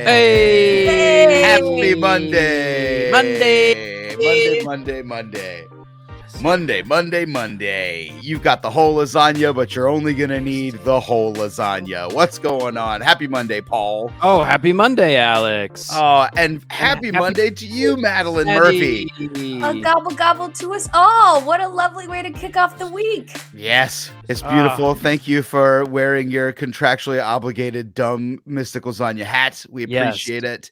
Hey! Happy Monday! Monday! Monday. You've got the whole lasagna, but you're only going to need the whole lasagna. What's going on? Happy Monday, Paul. Oh, happy Monday, Alex. Oh, and happy Monday to you, Madeline Murphy. A gobble gobble to us all. What a lovely way to kick off the week. Yes, it's beautiful. Thank you for wearing your contractually obligated dumb mystic lasagna hat. We appreciate it.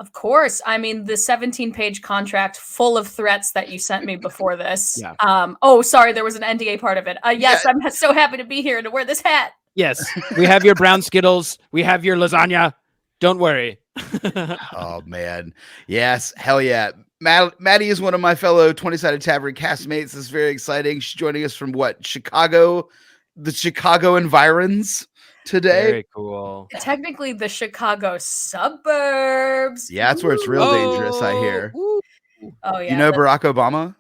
Of course. I mean, the 17-page contract full of threats that you sent me before this. Yeah. Oh, sorry, there was an NDA part of it. Yes, yeah. I'm so happy to be here and to wear this hat. Yes, we have your brown Skittles. We have your lasagna. Don't worry. Oh, man. Yes, hell yeah. Maddie is one of my fellow 20-Sided Tavern castmates. This is very exciting. She's joining us from Chicago, the Chicago environs today. Very cool. Technically the Chicago suburbs. Yeah, that's where it's real dangerous, I hear. Oh yeah. You know Barack Obama?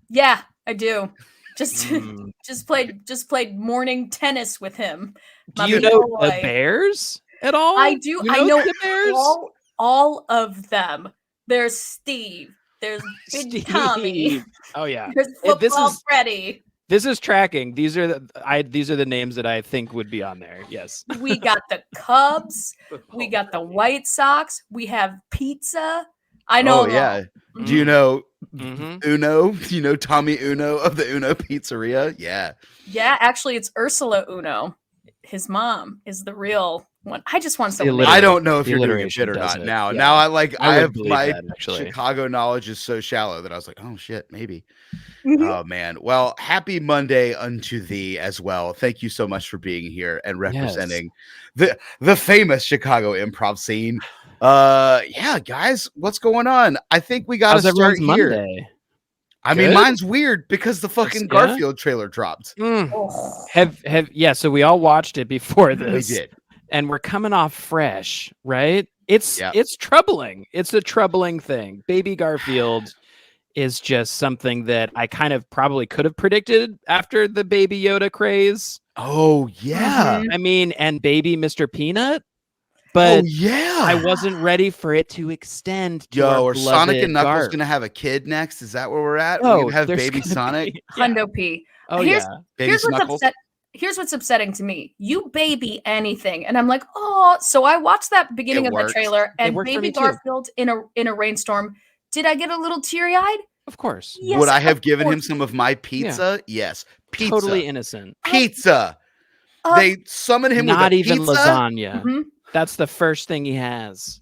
Yeah, I do. Just played morning tennis with him. Do you know the Bears at all? I do. I know the Bears? all of them. There's Steve. There's Big Tommy. Oh yeah. There's Football Freddy. This is tracking. These are the names that I think would be on there. Yes. We got the Cubs. We got the White Sox. We have pizza. I know. Oh yeah. Mm-hmm. Do you know Uno? Do you know Tommy Uno of the Uno Pizzeria? Yeah. Yeah, actually it's Ursula Uno. His mom is the real one. I just want some. I don't know if you're doing shit or not now. Yeah. Now I have my Chicago knowledge is so shallow that I was like, oh shit, maybe. Oh man. Well, happy Monday unto thee as well. Thank you so much for being here and representing the famous Chicago improv scene. Yeah, guys, what's going on? I think we got to start here. Monday? I mean, mine's weird because the fucking Garfield trailer dropped. So we all watched it before this. We did. And we're coming off fresh, right? It's troubling. It's a troubling thing. Baby Garfield is just something that I kind of probably could have predicted after the Baby Yoda craze. Oh, yeah. I mean, and Baby Mr. Peanut. But I wasn't ready for it to extend to our Sonic and Knuckles Garf. going to have a kid next? Is that where we're at? Oh, we're going to have Baby Sonic? Hundo P. Oh, Here's what's upsetting to me. You baby anything. And I'm like, oh, so I watched that beginning of the trailer and Baby Garfield in a rainstorm. Did I get a little teary-eyed? Of course. Yes, would I have given him some of my pizza? Yeah. Yes. Pizza. Totally innocent. Pizza. They summon him not with a even pizza? Lasagna. Mm-hmm. That's the first thing he has.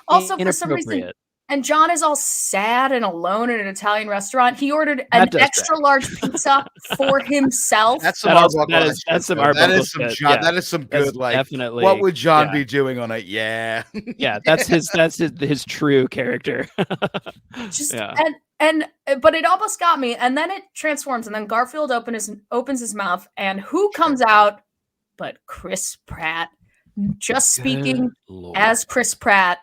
Also, for some reason, and John is all sad and alone in an Italian restaurant. He ordered an extra large pizza for himself. That's some That is some good. Like, definitely. What would John be doing on it? Yeah, yeah. That's his true character. But it almost got me. And then it transforms, and then Garfield opens his mouth, and who comes out but Chris Pratt? Just speaking as Chris Pratt.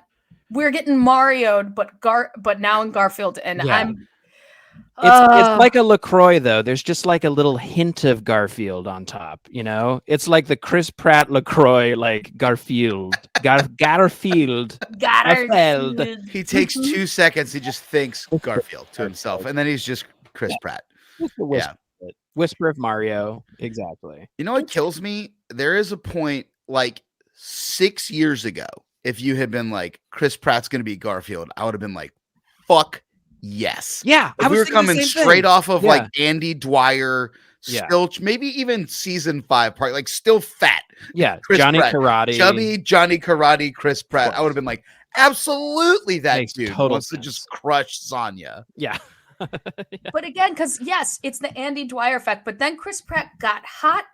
We're getting Mario'd, but now in Garfield, and it's like a LaCroix though. There's just like a little hint of Garfield on top, you know. It's like the Chris Pratt LaCroix, like Garfield. Garfield. He takes 2 seconds. He just thinks Garfield to himself, and then he's just Chris Pratt. Whisper of Mario. Exactly. You know what kills me? There is a point like 6 years ago. If you had been like, Chris Pratt's going to be Garfield, I would have been like, fuck yes. Yeah. We were coming straight off of like Andy Dwyer, still maybe even season 5 part, like still fat. Yeah. Chris Johnny Pratt. Karate. Chubby Johnny Karate, Chris Pratt. I would have been like, absolutely that dude wants to just crush Sonya. Yeah. But again, because yes, it's the Andy Dwyer effect, but then Chris Pratt got hot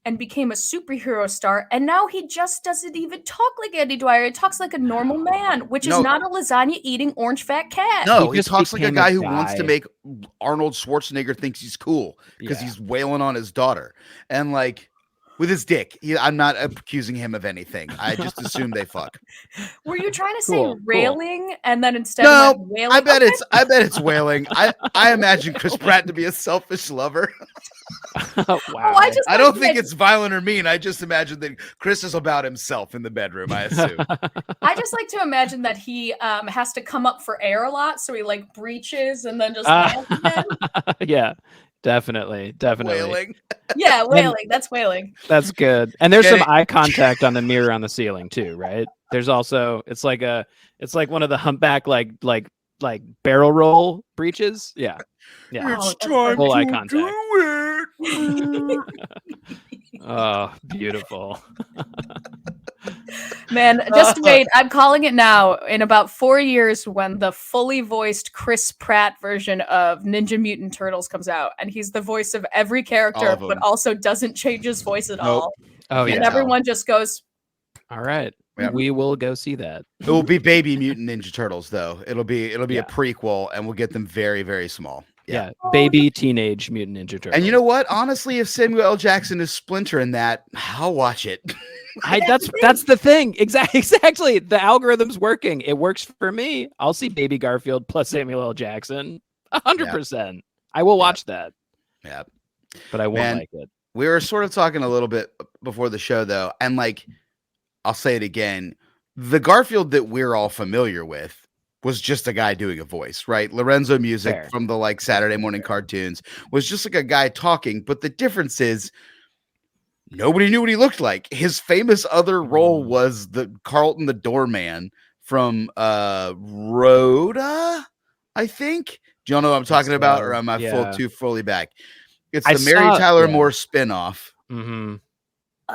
and became a superhero star, and now he just doesn't even talk like Andy Dwyer. He talks like a normal man, which is not a lasagna-eating orange fat cat. No, he talks like a guy who wants to make Arnold Schwarzenegger thinks he's cool because he's wailing on his daughter. And like, with his dick. I'm not accusing him of anything. I just assume they fuck. Were you trying to say railing and then instead of wailing? I bet it's wailing. I imagine Chris Pratt to be a selfish lover. Wow. I don't think it's violent or mean. I just imagine that Chris is about himself in the bedroom, I assume. I just like to imagine that he has to come up for air a lot, so he like breaches and then just lands again. Yeah, definitely. Wailing. Yeah, wailing. That's wailing. That's good. And there's some eye contact on the mirror on the ceiling too, right? There's also it's like one of the humpback like barrel roll breaches. Yeah. It's time full to eye contact. do it. Oh, beautiful. Man, just wait. I'm calling it now. In about 4 years, when the fully voiced Chris Pratt version of Ninja Mutant Turtles comes out, and he's the voice of every character, but also doesn't change his voice at all. Oh, and everyone just goes, all right. Yep. We will go see that. It will be Baby Mutant Ninja Turtles, though. It'll be a prequel, and we'll get them very, very small. Yeah, baby teenage Mutant Ninja Turtles. And you know what? Honestly, if Samuel L. Jackson is Splinter in that, I'll watch it. That's the thing. Exactly. The algorithm's working. It works for me. I'll see Baby Garfield plus Samuel L. Jackson. 100%. I will watch that. Yeah. But I won't like it. We were sort of talking a little bit before the show, though, and like, I'll say it again. The Garfield that we're all familiar with was just a guy doing a voice, right? Lorenzo Music from the like Saturday morning cartoons was just like a guy talking. But the difference is nobody knew what he looked like. His famous other role was the Carlton the Doorman from Rhoda, I think. Do you know what I'm talking about? Or am I too fully back? It's the Mary Tyler Moore spinoff. Mm-hmm.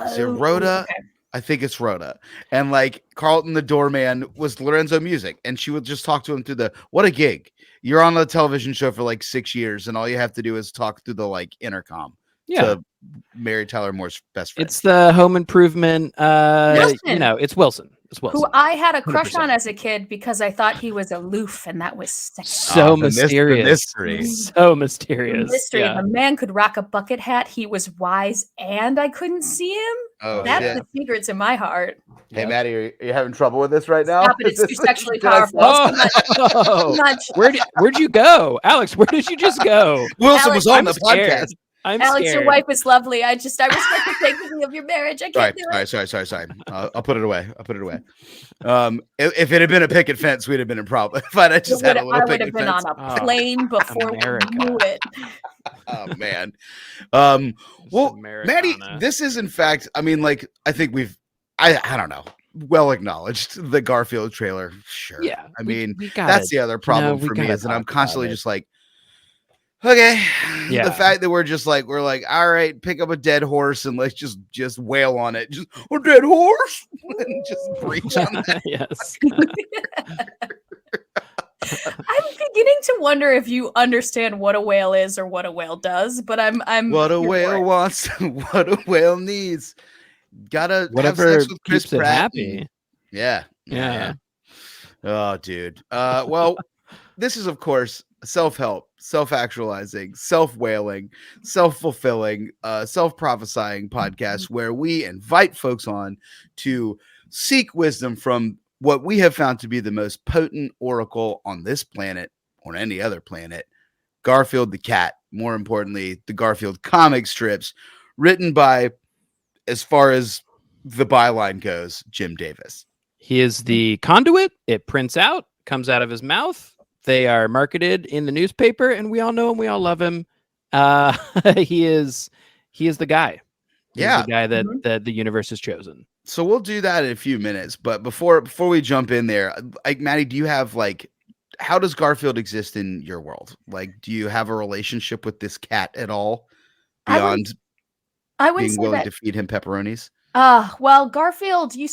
Is it Rhoda? Okay. I think it's Rhoda. And like Carlton the Doorman was Lorenzo Music. And she would just talk to him through what a gig. You're on a television show for like 6 years and all you have to do is talk through the like intercom. Yeah. To Mary Tyler Moore's best friend. It's the Home Improvement. It's Wilson. It's Wilson. Who I had a crush 100%. On as a kid because I thought he was aloof and that was sexy. So mysterious. Mystery. So mysterious. Mystery. Yeah. The man could rock a bucket hat. He was wise and I couldn't see him. Oh, that's the secrets in my heart. Hey, Maddie, are you having trouble with this right now? Stop it. It's too sexually powerful. Too much. Where'd you go? Alex, where did you just go? Wilson was on the podcast. I'm Alex, scared. Your wife is lovely. I respect the sanctity of your marriage. I can't do it. Sorry. I'll put it away. If it had been a picket fence, we'd have been in problem. If I just had a little picket fence. I would have been on a plane before we knew it. Oh, man. Well, Maddie, this is in fact, I mean, like, I think I don't know, well acknowledged the Garfield trailer. Sure. Yeah. I mean, that's the other problem for me is that I'm constantly just like, okay. Yeah. The fact that we're like, all right, pick up a dead horse and let's just wail on it. Just a dead horse and just preach on that. Yes. I'm beginning to wonder if you understand what a whale is or what a whale does, but I'm what a whale wants, what a whale needs. Gotta whatever have sex with Chris keeps it happy. Yeah. Oh, dude. Well, this is of course self-help, self-actualizing, self-whaling, self-fulfilling, self-prophesying podcast where we invite folks on to seek wisdom from what we have found to be the most potent oracle on this planet or any other planet, Garfield the cat. More importantly, the Garfield comic strips written by, as far as the byline goes, Jim Davis. He is the conduit. It prints out, comes out of his mouth. They are marketed in the newspaper, and we all know him. We all love him. He is the guy. He's the guy that the universe has chosen. So we'll do that in a few minutes. But before we jump in there, like Maddie, do you have how does Garfield exist in your world? Like, do you have a relationship with this cat at all beyond being willing to feed him pepperonis? Well, Garfield, you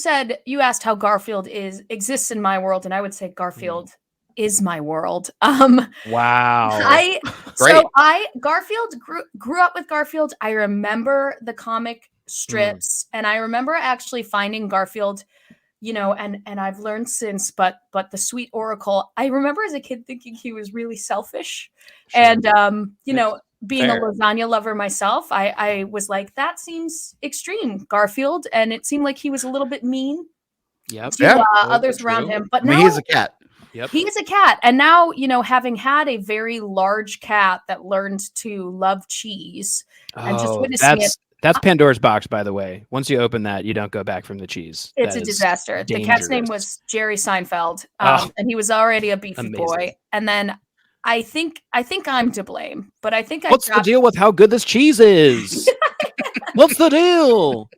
asked how Garfield exists in my world, and I would say Garfield is my world. Wow. Garfield grew up with Garfield. I remember the comic strips, and I remember actually finding Garfield, and I've learned since, but the sweet oracle, I remember as a kid thinking he was really selfish. Sure. And being fair. A lasagna lover myself, I was like, that seems extreme, Garfield, and it seemed like he was a little bit mean to others around him. But he's a cat. Yep. He is a cat. And now, having had a very large cat that learned to love cheese and just witnessing it. That's Pandora's box, by the way. Once you open that, you don't go back from the cheese. It's a disaster. Dangerous. The cat's name was Jerry Seinfeld, and he was already a beefy boy. And then I think I'm to blame, but I think what's the deal with how good this cheese is? What's the deal?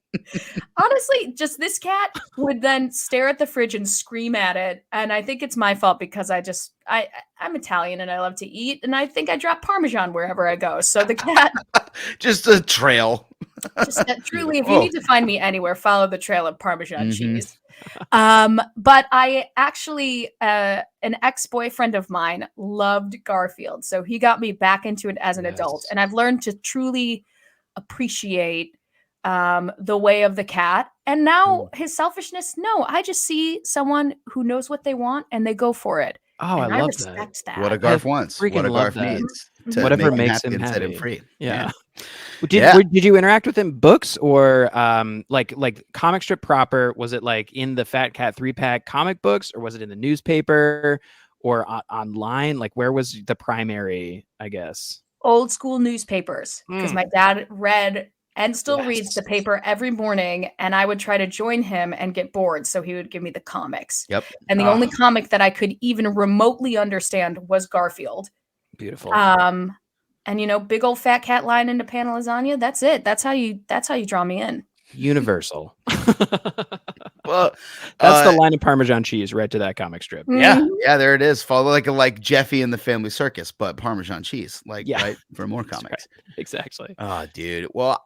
Honestly, just this cat would then stare at the fridge and scream at it, and I think it's my fault because I'm Italian and I love to eat, and I think I drop Parmesan wherever I go. So the cat, just a trail. Truly, if you need to find me anywhere, follow the trail of Parmesan cheese. But I actually, an ex-boyfriend of mine loved Garfield, so he got me back into it as an adult, and I've learned to truly appreciate the way of the cat. And now his selfishness, no, I just see someone who knows what they want and they go for it. Oh, and I love respect that. What a Garf wants. What a Garf needs. Whatever makes him happy. And set him free. Yeah. Did you interact with him books or like comic strip proper? Was it like in the Fat Cat 3-pack comic books, or was it in the newspaper or online? Like, where was the primary, I guess? Old school newspapers, because my dad read and still reads the paper every morning, and I would try to join him and get bored, so he would give me the comics. Yep. And the only comic that I could even remotely understand was Garfield. Beautiful. And big old fat cat line into pan lasagna. That's it. That's how you draw me in. Universal. Well, that's the line of Parmesan cheese right to that comic strip. Yeah, there it is. Follow like Jeffy and the Family Circus, but Parmesan cheese, right, for more comics. Right. Exactly. Oh, dude. Well,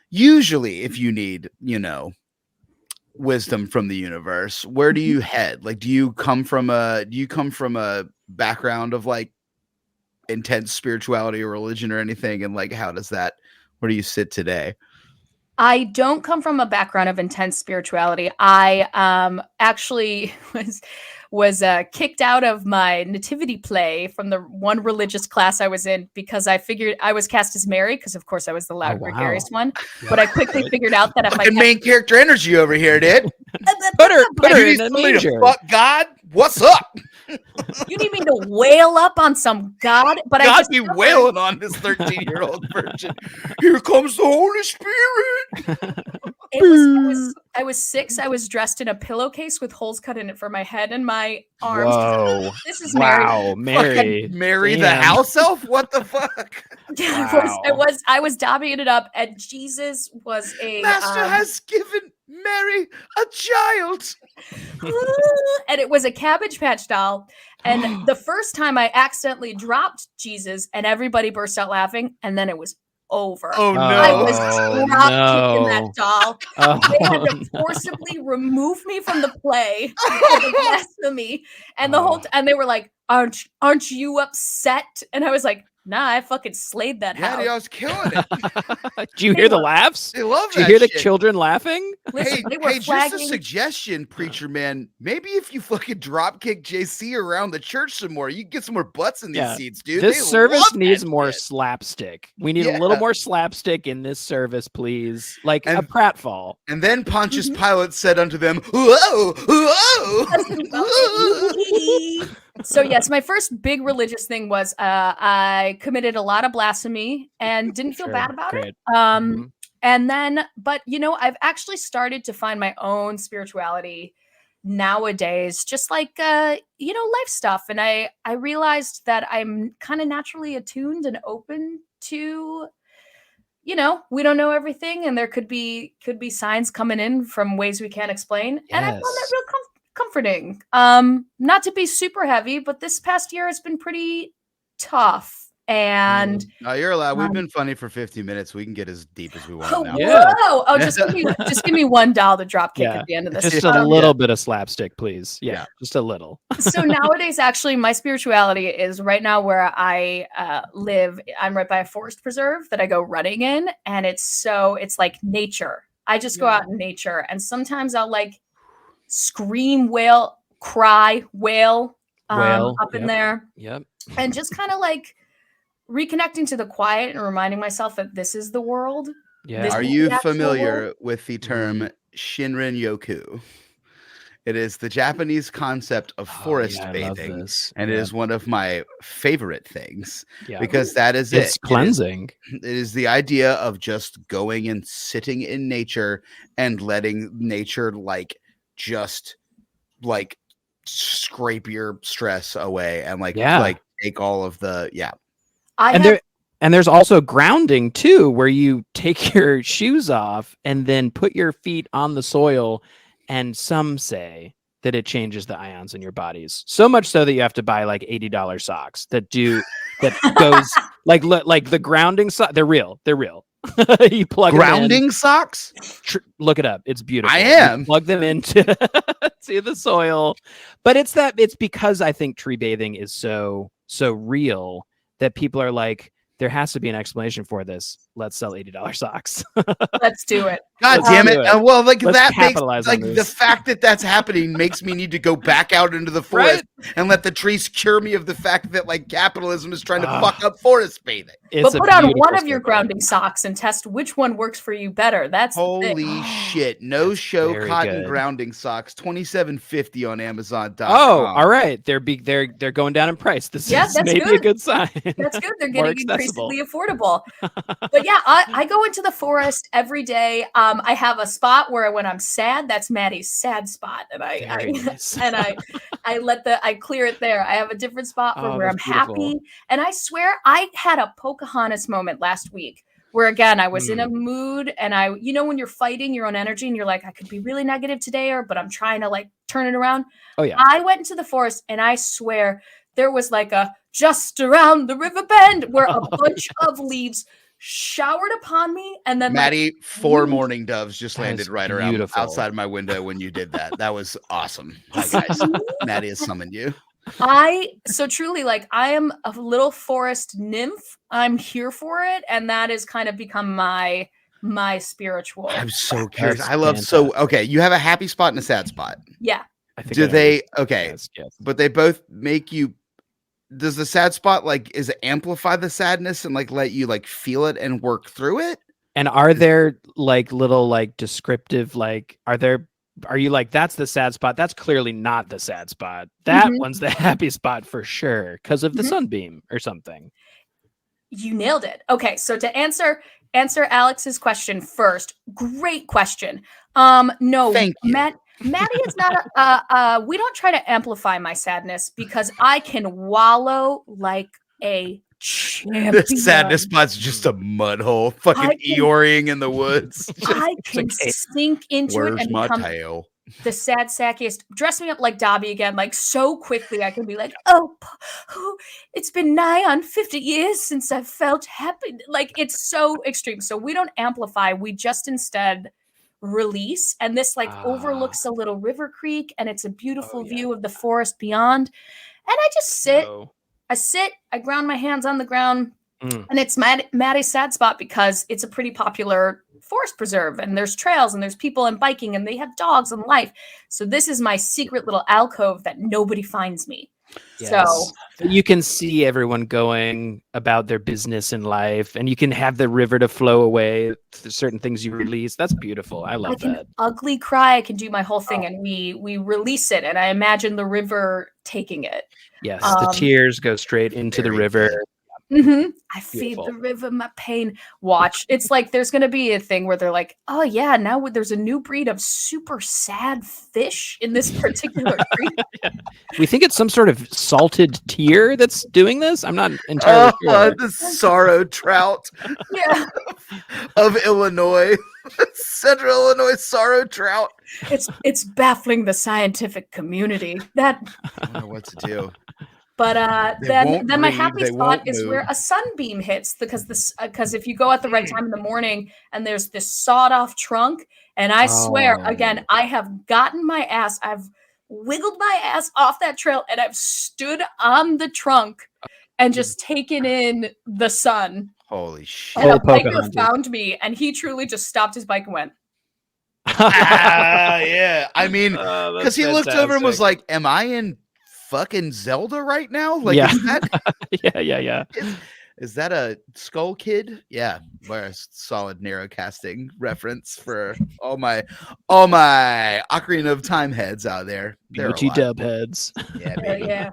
usually if you need, wisdom from the universe, where do you head? Like, do you come from a background of like intense spirituality or religion or anything? And like, where do you sit today? I don't come from a background of intense spirituality. I actually was kicked out of my nativity play from the one religious class I was in because I figured I was cast as Mary because, of course, I was the loud, gregarious one. Yeah. But I quickly figured out that if I main character energy over here, dude. put her in the manger. Fuck God, what's up? You need me to wail up on some God, but God, I just be wailing on this 13-year-old virgin. Here comes the Holy Spirit. I was 6. I was dressed in a pillowcase with holes cut in it for my head and my arms. Whoa! This is Mary. Wow, Mary. Mary the house elf. What the fuck? Yeah, wow. I was dabbing it up, and Jesus was a Master has given Mary a child. And it was a Cabbage Patch doll. And the first time I accidentally dropped Jesus and everybody burst out laughing, and then it was over. Oh no. I was drop kicking that doll. They had to forcibly remove me from the play for the blasphemy. And the whole and they were like, aren't you upset? And I was like, nah, I fucking slayed that house. Yeah, I was killing it. Do you hear the laughs? They love that. Do you hear the children laughing? Listen, hey, just a suggestion, preacher man. Maybe if you fucking drop kick JC around the church some more, you can get some more butts in these seats, dude. This service needs more slapstick. We need a little more slapstick in this service, please. Like a pratfall. And then Pontius Pilate said unto them, whoa, whoa. So yes, my first big religious thing was I committed a lot of blasphemy and didn't feel bad about it. And then, but I've actually started to find my own spirituality nowadays, just like life stuff. And I realized that I'm kind of naturally attuned and open to, we don't know everything, and there could be signs coming in from ways we can't explain. Yes. And I found that real comforting. Not to be super heavy, but this past year has been pretty tough. And no, you're allowed. We've been funny for 50 minutes. We can get as deep as we want now. Whoa! Oh, just give me one doll to drop kick at the end of this. Just a little bit of slapstick, please. Yeah, just a little. So nowadays, actually, my spirituality is right now where I live. I'm right by a forest preserve that I go running in, and it's like nature. I just go out in nature, and sometimes I'll like scream, wail, cry, wail up in there. Yep. And just kind of like reconnecting to the quiet and reminding myself that this is the world. Yeah. Are you familiar with the term Shinrin Yoku? It is the Japanese concept of forest bathing, and it is one of my favorite things because that is it's cleansing. It is the idea of just going and sitting in nature and letting nature just scrape your stress away and like take all of the And there's also grounding too, where you take your shoes off and then put your feet on the soil. And some say that it changes the ions in your bodies so much so that you have to buy like $80 socks that goes like the grounding socks. They're real. You plug grounding socks. Look it up. It's beautiful. I am. You plug them into to the soil, but it's because I think tree bathing is so real that people are like, there has to be an explanation for this. Let's sell $80 socks. Let's do it. God damn it. Well, like let's that makes like the fact that that's happening makes me need to go back out into the forest and let the trees cure me of the fact that like capitalism is trying to fuck up forest bathing. But put on one of your grounding socks and test which one works for you better. That's holy shit. No show cotton grounding socks, $27.50 on Amazon.com. Oh, all right. They're going down in price. This is maybe a good sign. That's good. They're getting increasingly affordable. But yeah, I go into the forest every day. I have a spot where when I'm sad, that's Maddie's sad spot, and I clear it there. I have a different spot for where I'm happy, and I swear I had a Pocahontas moment last week where again I was in a mood, and when you're fighting your own energy and you're like, I could be really negative today, but I'm trying to like turn it around. Oh yeah, I went into the forest, and I swear there was like a just around the river bend where a bunch of leaves showered upon me, and then Maddie, 4 mourning doves just landed right around outside my window when you did that. That was awesome. Hi guys, Maddie has summoned you. So truly, like, I am a little forest nymph. I'm here for it, and that has kind of become my spiritual. I'm so curious. I love okay. You have a happy spot and a sad spot. Yeah. Do they? Okay, yes. But they both make you. Does the sad spot is it amplify the sadness and let you feel it and work through it? And are there little descriptive are you that's the sad spot? That's clearly not the sad spot. That one's the happy spot for sure because of the sunbeam or something. You nailed it. Okay, so to answer Alex's question first, great question. No, thank you. Maddie is not we don't try to amplify my sadness because I can wallow like a champion. The sadness spot's just a mud hole, fucking Eeyoring in the woods. I can sink into it and become the sad sackiest. Dress me up like Dobby again, so quickly I can be like, oh, it's been nigh on 50 years since I felt happy. It's so extreme. So we don't amplify. We just instead release, and this overlooks a little river creek, and it's a beautiful view of the forest beyond, and I just sit. I ground my hands on the ground, and it's Maddie's sad spot because it's a pretty popular forest preserve, and there's trails, and there's people and biking, and they have dogs and life. So this is my secret little alcove that nobody finds me. Yes. So you can see everyone going about their business in life, and you can have the river to flow away to certain things you release. That's beautiful. I love that. Ugly cry. I can do my whole thing, and we release it, and I imagine the river taking it. Yes, the tears go straight into the river. I feed the river my pain. Watch. It's there's going to be a thing where they're like, oh yeah, now there's a new breed of super sad fish in this particular creek. We think it's some sort of salted tear that's doing this. I'm not entirely sure. The sorrow trout of Illinois. Central Illinois sorrow trout. It's baffling the scientific community. I don't know what to do. But then my happy spot is where a sunbeam hits because if you go at the right time in the morning and there's this sawed off trunk, and I swear again, I have gotten my ass, I've wiggled my ass off that trail, and I've stood on the trunk and just taken in the sun. Holy shit! And a biker found me, and he truly just stopped his bike and went. Yeah. I mean, because he looked over and was like, "Am I in fucking Zelda right now?" Yeah. Yeah. Is that a Skull Kid? Yeah, where a solid narrow casting reference for all my Ocarina of Time heads out there. Beauty dub heads. Yeah, baby. Yeah.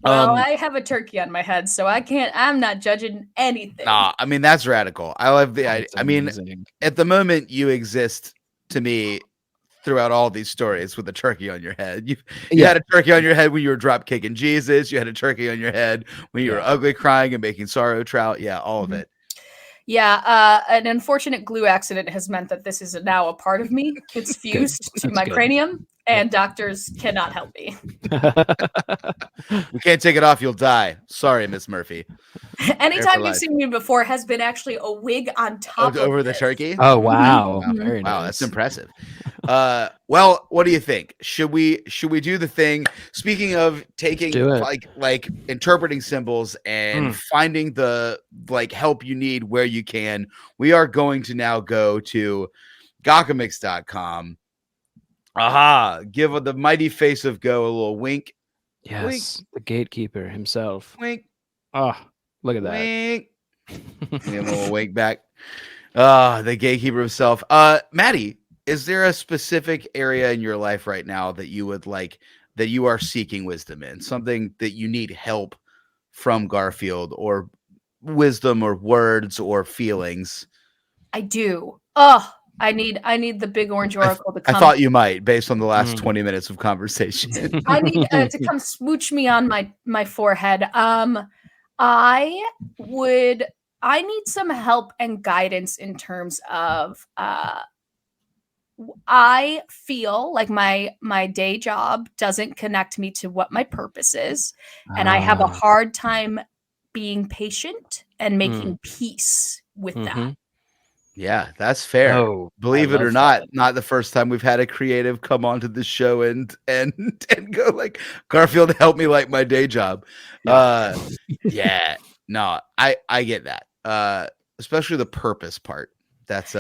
Well, I have a turkey on my head, so I'm not judging anything. Nah, I mean, that's radical. I love the idea. I mean, at the moment you exist to me throughout all these stories with a turkey on your head. You had a turkey on your head when you were drop kicking Jesus. You had a turkey on your head when you were ugly crying and making sorrow trout. Yeah, all of it. Yeah, an unfortunate glue accident has meant that this is now a part of me. It's fused to my cranium, and doctors cannot help me. We can't take it off. You'll die. Sorry, Miss Murphy. Anytime you've seen me before has been actually a wig on top over of the turkey. Oh wow, very nice. That's impressive. Well, what do you think? Should we do the thing? Speaking of taking like interpreting symbols and finding the help you need where you can, we are going to now go to Gawkamix.com. Aha! Give the mighty face of Go a little wink. Yes, wink. The gatekeeper himself. Wink. Oh, look at that. Wink. Give him a little wink back. The gatekeeper himself. Maddie, is there a specific area in your life right now that you would like, that you are seeking wisdom in? Something that you need help from Garfield, or wisdom or words or feelings? I do. I need the big orange oracle to come. I thought you might, based on the last 20 minutes of conversation. I need to come smooch me on my forehead. I need some help and guidance in terms of I feel like my day job doesn't connect me to what my purpose is, and I have a hard time being patient and making peace with that. Yeah, that's fair. Oh, believe it or not, not the first time we've had a creative come onto the show and go like, Garfield, help me like my day job. Yeah, no, I get that. Especially the purpose part. That's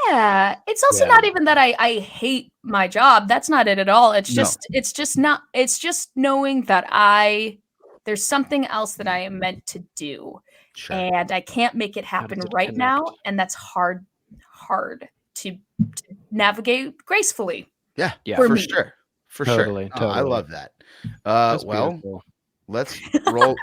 yeah, it's also not even that I hate my job. That's not it at all. It's just knowing that there's something else that I am meant to do. Sure. And I can't make it happen right now, and that's hard to navigate gracefully. Yeah, for sure. Totally. I love that. Well, beautiful. let's roll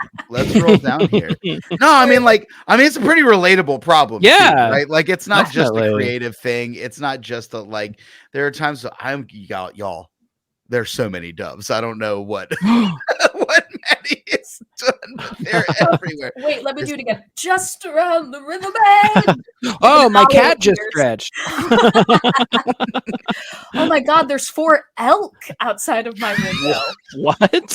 down here. No, I mean it's a pretty relatable problem. Yeah, too, right. Like it's not just a creative thing. It's not just there are times that y'all. There's so many doves. I don't know what Maddie has done, but they're everywhere. Wait, let me do it again. Just around the riverbed. Oh, my cat just stretched. Oh my God, there's 4 elk outside of my window. What?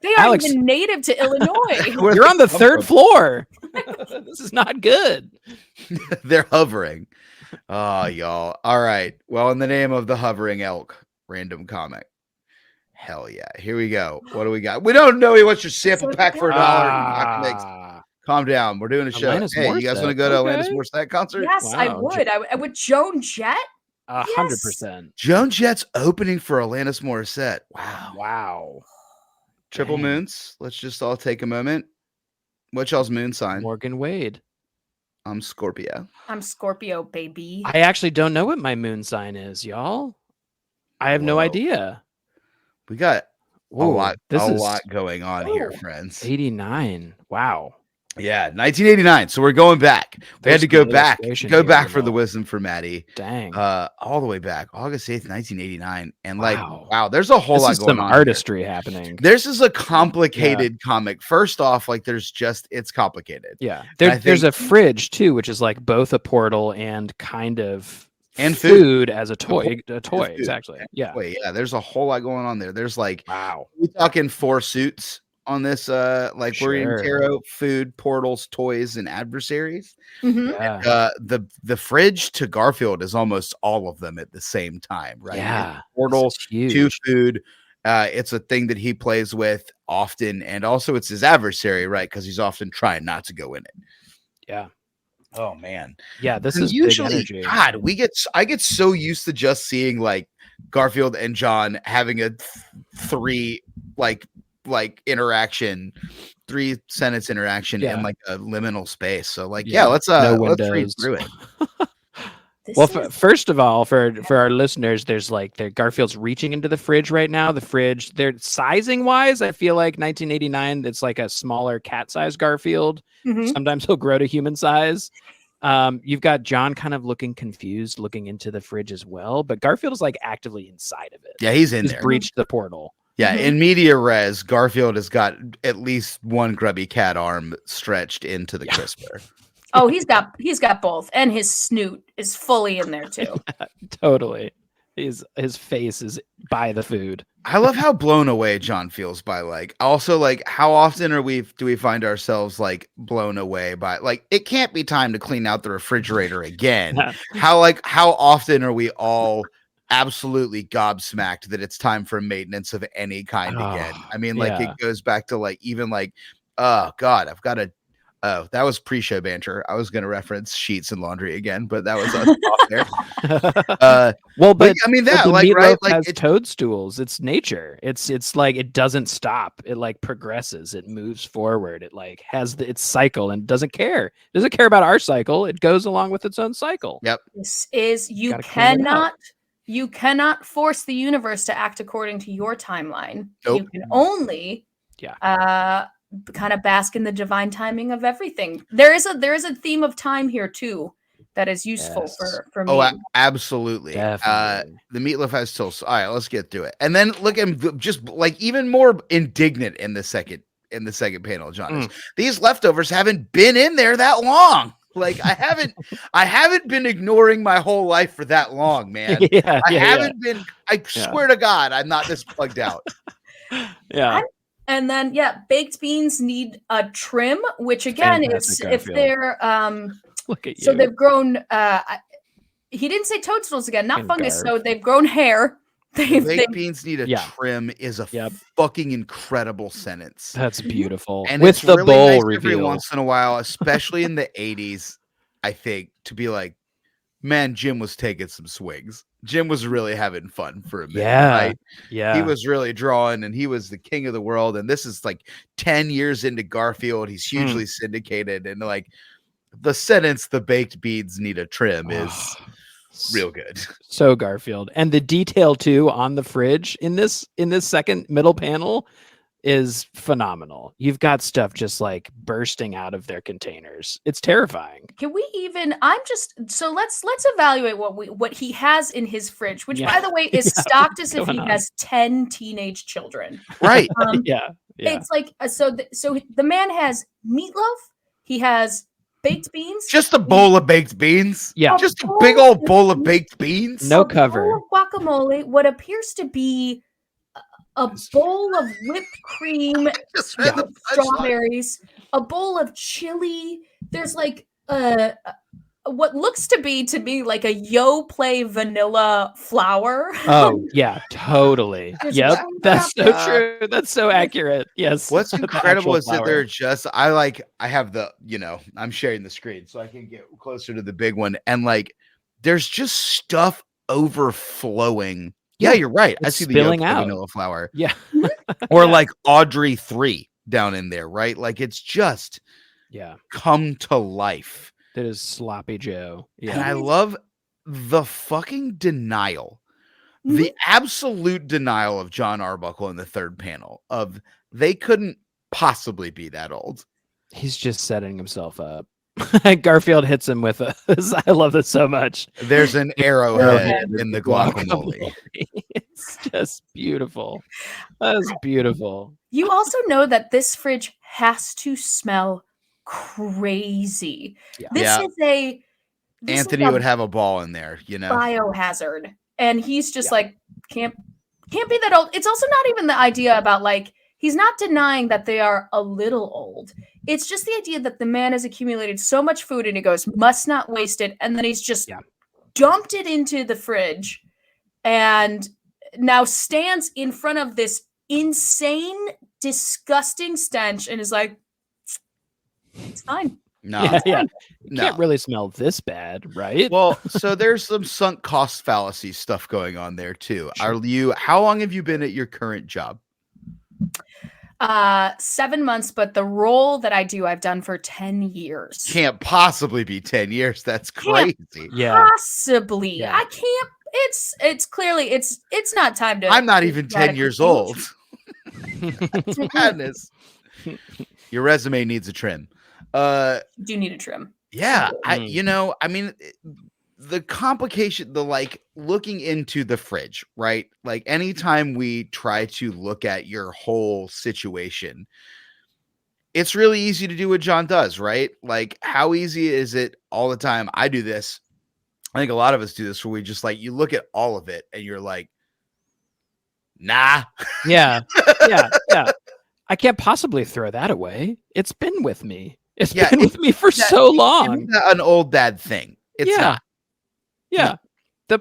They aren't even native to Illinois. You're on the 3rd floor. This is not good. They're hovering. Oh, y'all. All right. Well, in the name of the hovering elk, random comic. Hell yeah. Here we go. What do we got? We don't know what's your sample pack for $1. Calm down. We're doing a show. Alanis Hey, Morissette. you guys want to go to Alanis Morissette concert? Yes, wow. I would. I would. Joan Jett? 100%. Joan Jett's opening for Alanis Morissette. Wow. Triple moons. Let's just all take a moment. What's y'all's moon sign? Morgan Wade. I'm Scorpio. I'm Scorpio, baby. I actually don't know what my moon sign is, y'all. I have no idea. We got a lot going on here, friends. 89. Wow. Yeah, 1989. So we're going back. We had to go back for the wisdom for Maddie. Dang. All the way back, August 8th, 1989. And wow, there's a whole lot going on. Some artistry happening. This is a complicated comic. First off, it's complicated. Yeah. There's a fridge too, which is like both a portal and kind of food as a toy. Exactly. Yeah. Yeah. There's a whole lot going on there. There's we're talking 4 suits on this. We're in tarot, food, portals, toys, and adversaries. Mm-hmm. Yeah. The fridge to Garfield is almost all of them at the same time, right? Yeah. Portal to food. It's a thing that he plays with often, and also it's his adversary, right? Because he's often trying not to go in it. Yeah. Oh man. Yeah, this is usually big energy. God, I get so used to just seeing Garfield and John having a 3 like interaction, 3-sentence interaction in like a liminal space. So like, let's read through it. Well, first of all, for our listeners, there's Garfield's reaching into the fridge right now. The fridge, they're sizing wise, I feel like 1989, it's like a smaller cat-sized Garfield. Mm-hmm. Sometimes he'll grow to human size. You've got John kind of looking confused, looking into the fridge as well, but Garfield is like actively inside of it. Yeah, he's there. Breached the portal. Yeah, in media res, Garfield has got at least one grubby cat arm stretched into the crisper. Oh, he's got both, and his snoot is fully in there too. Yeah, totally. His face is by the food. I love how blown away John feels by also how often do we find ourselves blown away by it can't be time to clean out the refrigerator again. How often are we all absolutely gobsmacked that it's time for maintenance of any kind again? I mean, it goes back to even oh God, I've got to. Oh, that was pre-show banter. I was going to reference sheets and laundry again, but that was us off there. But I mean that right? It's toadstools. It's nature. It's like it doesn't stop. It progresses. It moves forward. It has its cycle and doesn't care. It doesn't care about our cycle. It goes along with its own cycle. Yep. This is you cannot force the universe to act according to your timeline. Nope. You can only kind of bask in the divine timing of everything. There is a theme of time here too that is useful for me. Oh, absolutely. The meatloaf has toast. All right, let's get through it. And then look at him just even more indignant in the second panel, John. These leftovers haven't been in there that long. I haven't been ignoring my whole life for that long, man. I swear to God, I'm not this plugged out. Yeah. And then, baked beans need a trim, which again is if they're look at you. So they've grown. He didn't say toadstools again, not fungus. So they've grown hair. Baked beans need a trim is a fucking incredible sentence. That's beautiful. And with it's the really bowl nice reveal. Every once in a while, especially in the 80s, I think, to be like, man, Jim was taking some swings. Jim was really having fun for a minute. Right? Yeah. He was really drawing and he was the king of the world. And this is 10 years into Garfield. He's hugely syndicated. And the sentence, the baked beans need a trim is real good. So Garfield. And the detail too on the fridge in this second middle panel is phenomenal. You've got stuff just bursting out of their containers. It's terrifying. Can we even let's evaluate what he has in his fridge, which by the way is stocked as if he has 10 teenage children. Right. It's so the man has meatloaf, he has baked beans. Just a bowl of baked beans. Yeah. Just a big old bowl of baked beans. No cover. Bowl of guacamole, what appears to be a bowl of whipped cream, strawberries, a bowl of chili. There's what looks to me like a Yoplait vanilla flour. Oh yeah, totally. Yep, that's so true. That's so accurate. Yes. What's incredible is that they're just I have the I'm sharing the screen so I can get closer to the big one, and there's just stuff overflowing. Yeah, you're right. I see the spilling out vanilla flour. Yeah. Or Audrey 3 down in there, right? It's just come to life. That is sloppy Joe. Yeah. And I love the fucking denial. The absolute denial of John Arbuckle in the third panel of they couldn't possibly be that old. He's just setting himself up. Garfield hits him with I love this so much. There's an arrowhead in the guacamole. It's just beautiful. That is beautiful. You also know that this fridge has to smell crazy. Yeah. Anthony would have a ball in there, biohazard. And he's just can't be that old. It's also not even the idea about he's not denying that they are a little old. It's just the idea that the man has accumulated so much food and he goes, must not waste it. And then he's just dumped it into the fridge and now stands in front of this insane, disgusting stench and is like, it's fine. No, you can't really smell this bad, right? Well, so there's some sunk cost fallacy stuff going on there too. Sure. How long have you been at your current job? 7 months, but the role that I do, I've done for 10 years. Can't possibly be 10 years. That's crazy. Possibly. Yeah. I can't. It's clearly it's not time to. I'm not even 10 years old. That's madness. Your resume needs a trim. Do need a trim. Yeah. I mean, the complication, the like looking into the fridge, right? Like anytime we try to look at your whole situation, it's really easy to do what John does, right? Like how easy is it all the time? I do this. I think a lot of us do this where we just like, you look at all of it and you're like, nah. Yeah. I can't possibly throw that away. It's been with me. It's been with me for so long. It's an old dad thing. It's not. Yeah.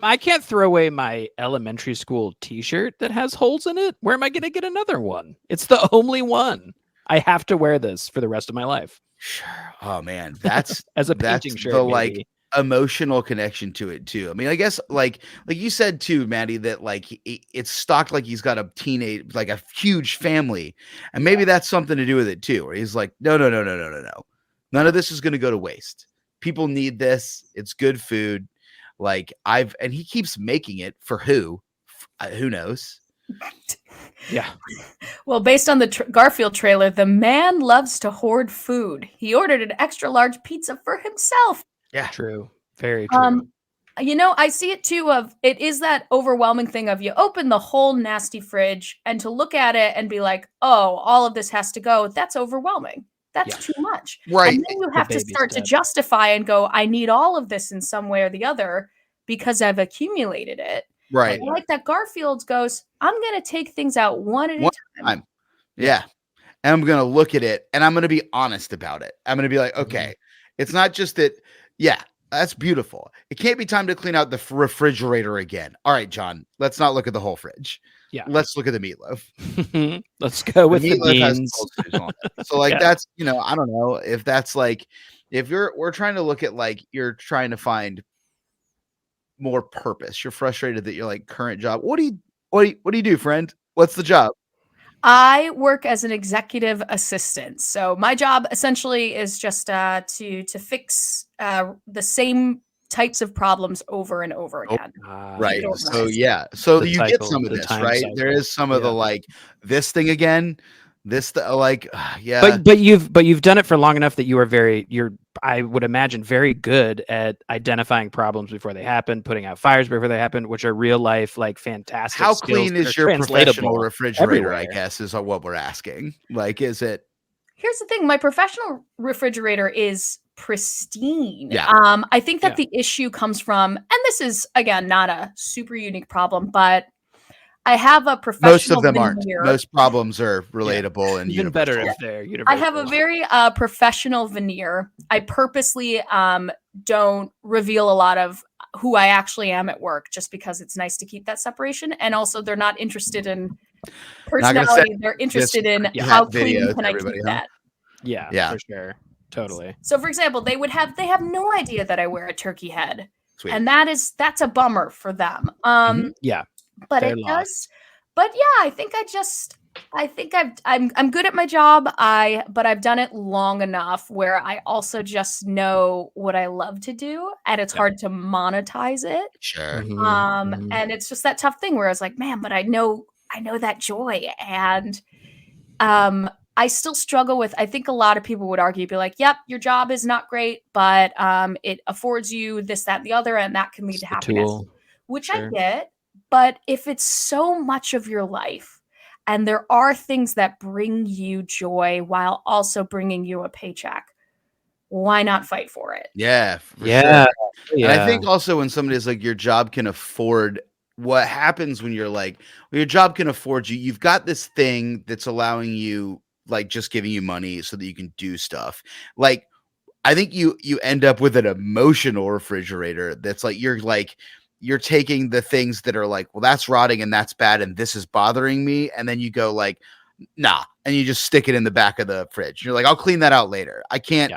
I can't throw away my elementary school t-shirt that has holes in it. Where am I going to get another one? It's the only one. I have to wear this for the rest of my life. Sure. Oh man, that's as a painting shirt. The like emotional connection to it too. I mean, I guess like you said too, Maddie, that like it's stocked like he's got a teenage, like a huge family, and maybe that's something to do with it too. Where he's like, no, none of this is going to go to waste. People need this. It's good food. Like and he keeps making it for who knows. Yeah. Well, based on the Garfield trailer, the man loves to hoard food. He ordered an extra large pizza for himself. Yeah. True. Very true. I see it too it is that overwhelming thing of you open the whole nasty fridge and to look at it and be like, oh, all of this has to go. That's overwhelming. That's too much. Right. And then you have to start to justify and go, I need all of this in some way or the other because I've accumulated it. Right. I like that Garfield goes, I'm going to take things out one at a time. Yeah. And I'm going to look at it and I'm going to be honest about it. I'm going to be like, okay, it's not just that. Yeah, that's beautiful. It can't be time to clean out the refrigerator again. All right, John, let's not look at the whole fridge. Yeah. Let's look at the meatloaf. Let's go with the beans. So like, that's, I don't know if that's like, if we're trying to look at like, you're trying to find more purpose. You're frustrated that you're like current job. What do you do, friend? What's the job? I work as an executive assistant. So my job essentially is just to fix the same types of problems over and over again. Right. So yeah. So you get some of this, right? Cycle. There is some of the like this thing again. But you've done it for long enough that you're I would imagine very good at identifying problems before they happen, putting out fires before they happen, which are real life, like fantastic. How clean is your professional refrigerator? Everywhere. I guess is what we're asking. Like, is it? Here's the thing: my professional refrigerator is pristine. Yeah. I think that the issue comes from, and this is again not a super unique problem, but I have a professional. Most of them veneer. Aren't. Most problems are relatable and even better if they're universal. I have a very professional veneer. I purposely don't reveal a lot of who I actually am at work, just because it's nice to keep that separation. And also, they're not interested in personality; they're interested in how clean can I keep that. Yeah, for sure, totally. So, for example, they have no idea that I wear a turkey head, and that's a bummer for them. Yeah. But it does. But yeah, I think I'm good at my job. But I've done it long enough where I also just know what I love to do, and it's hard to monetize it. Sure. And it's just that tough thing where I was like, man, but I know that joy, and I still struggle with. I think a lot of people would argue, be like, yep, your job is not great, but it affords you this, that, and the other, and that can lead to happiness, which I get. But if it's so much of your life and there are things that bring you joy while also bringing you a paycheck, why not fight for it? Yeah. Sure. And I think also when somebody's like, your job can afford, what happens when you're like, well, your job can afford you, you've got this thing that's allowing you, like just giving you money so that you can do stuff. Like, I think you end up with an emotional refrigerator that's like, you're taking the things that are like, well, that's rotting and that's bad and this is bothering me. And then you go like, nah. And you just stick it in the back of the fridge. You're like, I'll clean that out later. I can't,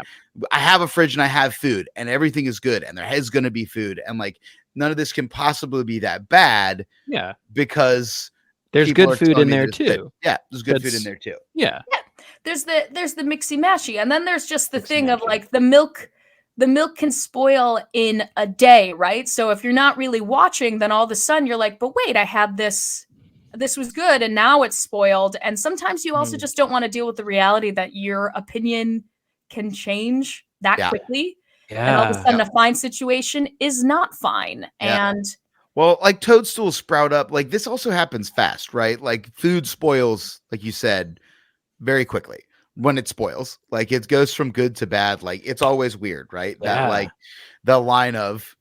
I have a fridge and I have food and everything is good and there is going to be food. And like, none of this can possibly be that bad. Yeah. Because There's good food in there too. Yeah, there's good food in there too. Yeah. There's the mixy mashy, and then there's just the thing of like the milk can spoil in a day, right? So if you're not really watching, then all of a sudden you're like, but wait, I had this was good and now it's spoiled. And sometimes you also just don't want to deal with the reality that your opinion can change that quickly. Yeah. And all of a sudden a fine situation is not fine. Yeah. And well, like toadstools sprout up. Like this also happens fast, right? Like food spoils, like you said, very quickly when it spoils. Like it goes from good to bad. Like it's always weird, right? Yeah. That like the line of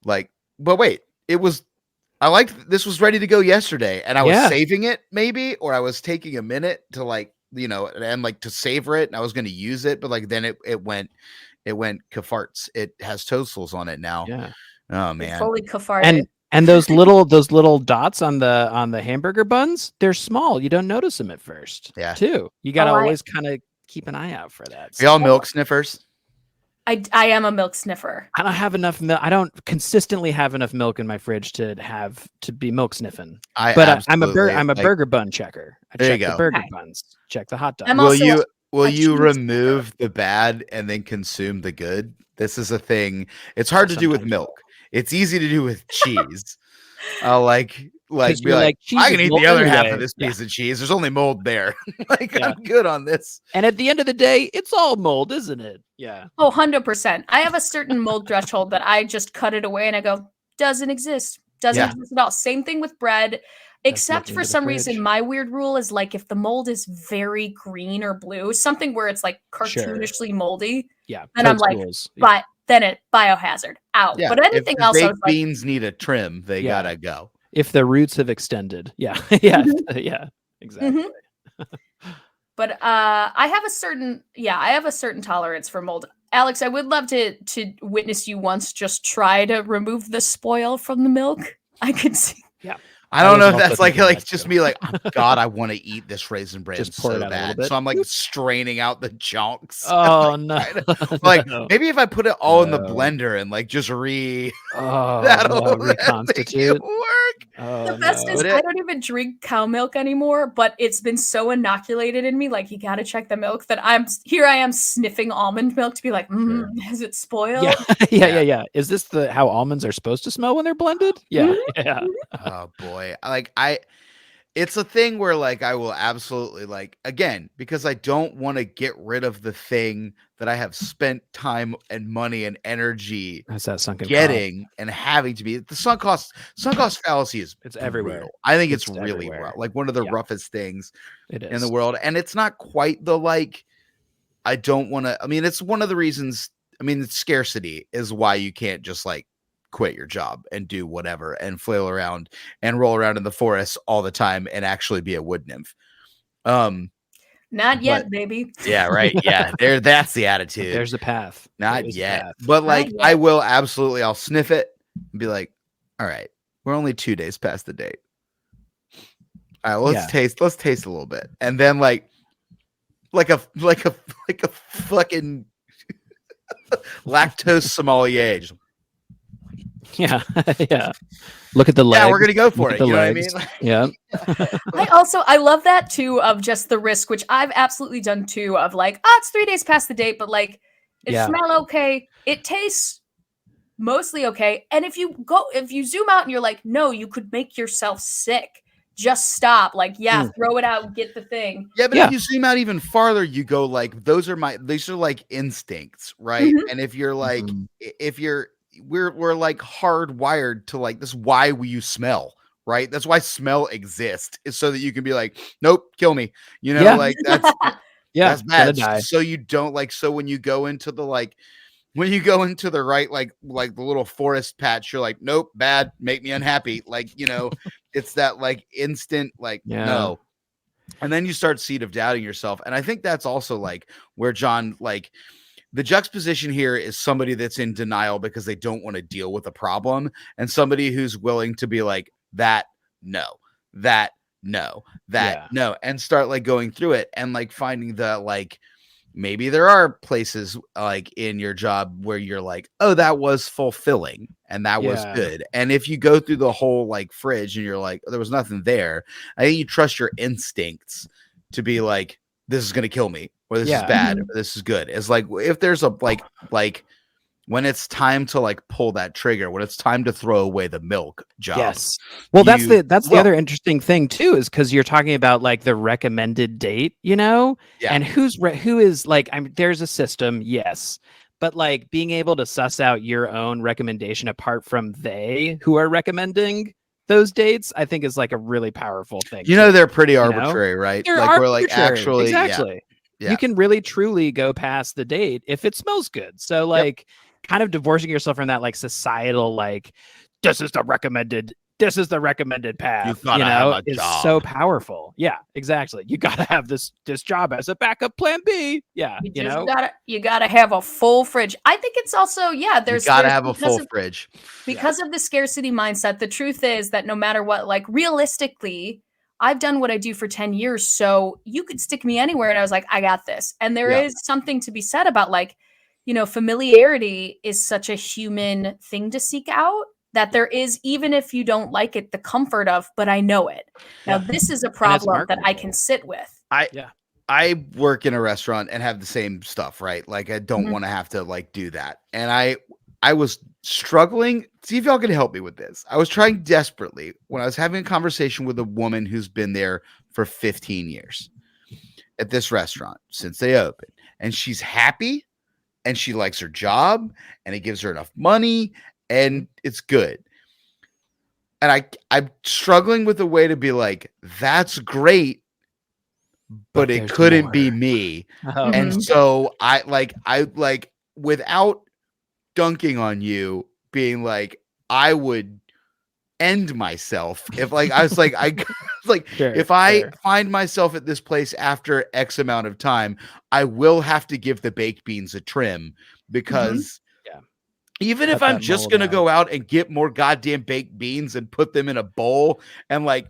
like, but wait, this was ready to go yesterday and I was saving it maybe, or I was taking a minute to like, and like to savor it and I was going to use it. But like, then it went kafarts. It has toadstools on it now. Yeah. Oh man. Fully kafarted. And those little dots on the hamburger buns, they're small. You don't notice them at first. Yeah. Too. You got to always kind of keep an eye out for that. Are y'all milk sniffers? I am a milk sniffer. I don't have enough milk. I don't consistently have enough milk in my fridge to be milk sniffing. I'm a burger bun checker. I check the burger buns. Check the hot dogs. Will you remove the bad and then consume the good? This is a thing. It's hard to do with milk. It's easy to do with cheese. Be like, I can eat the other half of this piece of cheese. There's only mold there. I'm good on this. And at the end of the day, it's all mold, isn't it? Yeah. Oh, 100%. I have a certain mold threshold that I just cut it away and I go, doesn't exist. Doesn't exist at all. Same thing with bread. Except for some reason, my weird rule is like if the mold is very green or blue, something where it's like cartoonishly moldy. Yeah. And I'm like, but then it biohazard out. Yeah. But anything else, baked beans need a trim. They gotta go. If the roots have extended. Yeah. Yeah. Yeah. Exactly. But I have a certain tolerance for mold. Alex, I would love to witness you once just try to remove the spoil from the milk. I could see. Yeah. I don't know if that's like just me like, oh, God, I want to eat this raisin bread so bad. So I'm like straining out the chunks. Oh no. Maybe if I put it all in the blender and like just that'll reconstitute. The best is I don't even drink cow milk anymore, but it's been so inoculated in me, like you gotta check the milk, that I am sniffing almond milk to be like, is it spoiled? Yeah. Is this how almonds are supposed to smell when they're blended? Yeah. Yeah. Oh boy. It's a thing where like I will absolutely again, because I don't want to get rid of the thing that I have spent time and money and energy getting and having to be. The sunk cost fallacy is everywhere. Brutal. I think it's really rough. Like one of the roughest things in the world. And it's not quite the I don't want to. I mean, it's one of the reasons. I mean, it's scarcity is why you can't just quit your job and do whatever and flail around and roll around in the forest all the time and actually be a wood nymph. Not yet, baby. Yeah, right. Yeah. That's the attitude. There's a path. Not yet. But I will absolutely, I'll sniff it and be like, all right, we're only 2 days past the date. All right, let's taste a little bit. And then like a fucking lactose sommelier. Yeah. Yeah. Look at the legs. Yeah, we're gonna go for it. You know what I mean? Yeah. I love that too, of just the risk, which I've absolutely done too, of it's 3 days past the date, but it smells okay. It tastes mostly okay. And if you zoom out and you're like, no, you could make yourself sick. Just stop. Throw it out and get the thing. Yeah, but if you zoom out even farther, you go these are instincts, right? Mm-hmm. And if you're we're hardwired to this is why you smell, right? That's why smell exists, is so that you can be like, nope, kill me, that's that's bad. So you don't so when you go into the right the little forest patch, you're like, nope, bad, make me unhappy, it's that instant no. And then you start seed of doubting yourself. And I think that's also where John the juxtaposition here is somebody that's in denial because they don't want to deal with a problem, and somebody who's willing to be that, no, that, no, that, no, and start going through it and finding the maybe there are places in your job where you're oh, that was fulfilling, and that was good. And if you go through the whole like fridge and you're like, there was nothing there, I think you trust your instincts to be like, this is going to kill me, or this is bad, or this is good. It's like, if there's a like when it's time to like pull that trigger, when it's time to throw away the milk job. Yes. Well, that's the other interesting thing too, is because you're talking about like the recommended date, you know, and who is like, there's a system. Yes. But like being able to suss out your own recommendation apart from they who are recommending those dates, I think is like a really powerful thing. You know, they're pretty arbitrary, right? They're like arbitrary. We're like actually exactly. Yeah. You can really truly go past the date if it smells good. So like kind of divorcing yourself from that like societal like this is the recommended path, you know, is so powerful. Yeah, exactly. You gotta have this job as a backup plan B. Yeah, you gotta have a full fridge. I think it's also there's gotta have a full fridge because of the scarcity mindset. The truth is that no matter what, like realistically, I've done what I do for 10 years, so you could stick me anywhere, and I was like, I got this. And there is something to be said about like, you know, familiarity is such a human thing to seek out. That there is, even if you don't like it, the comfort of, but I know it. Now, this is a problem that I can sit with. I work in a restaurant and have the same stuff, right? Like, I don't want to have to like do that. And I was struggling. See if y'all can help me with this. I was trying desperately when I was having a conversation with a woman who's been there for 15 years at this restaurant since they opened. And she's happy and she likes her job and it gives her enough money. And it's good. And I'm struggling with a way to be like, that's great, but it couldn't be me. And so I without dunking on you, being like, I would end myself if like I was like if I find myself at this place after X amount of time, I will have to give the baked beans a trim because even if I'm just going to go out and get more goddamn baked beans and put them in a bowl and like,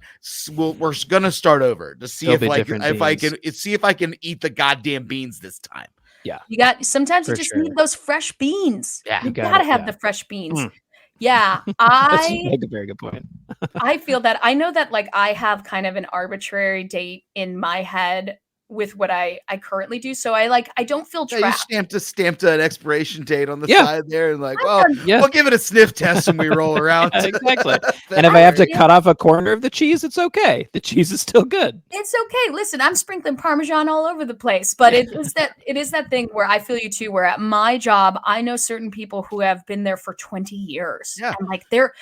we're going to start over to see if I can eat the goddamn beans this time. Yeah. Sometimes you just need those fresh beans. Yeah. You gotta have the fresh beans. Yeah. That's a very good point. I feel that I know that like I have kind of an arbitrary date in my head with what I currently do. So I don't feel trapped. You stamped an expiration date on the side there and like, we'll give it a sniff test when we roll around. Exactly. And if I have to cut off a corner of the cheese, it's okay. The cheese is still good. It's okay. Listen, I'm sprinkling Parmesan all over the place, but it is that thing where I feel you too, where at my job, I know certain people who have been there for 20 years and like they're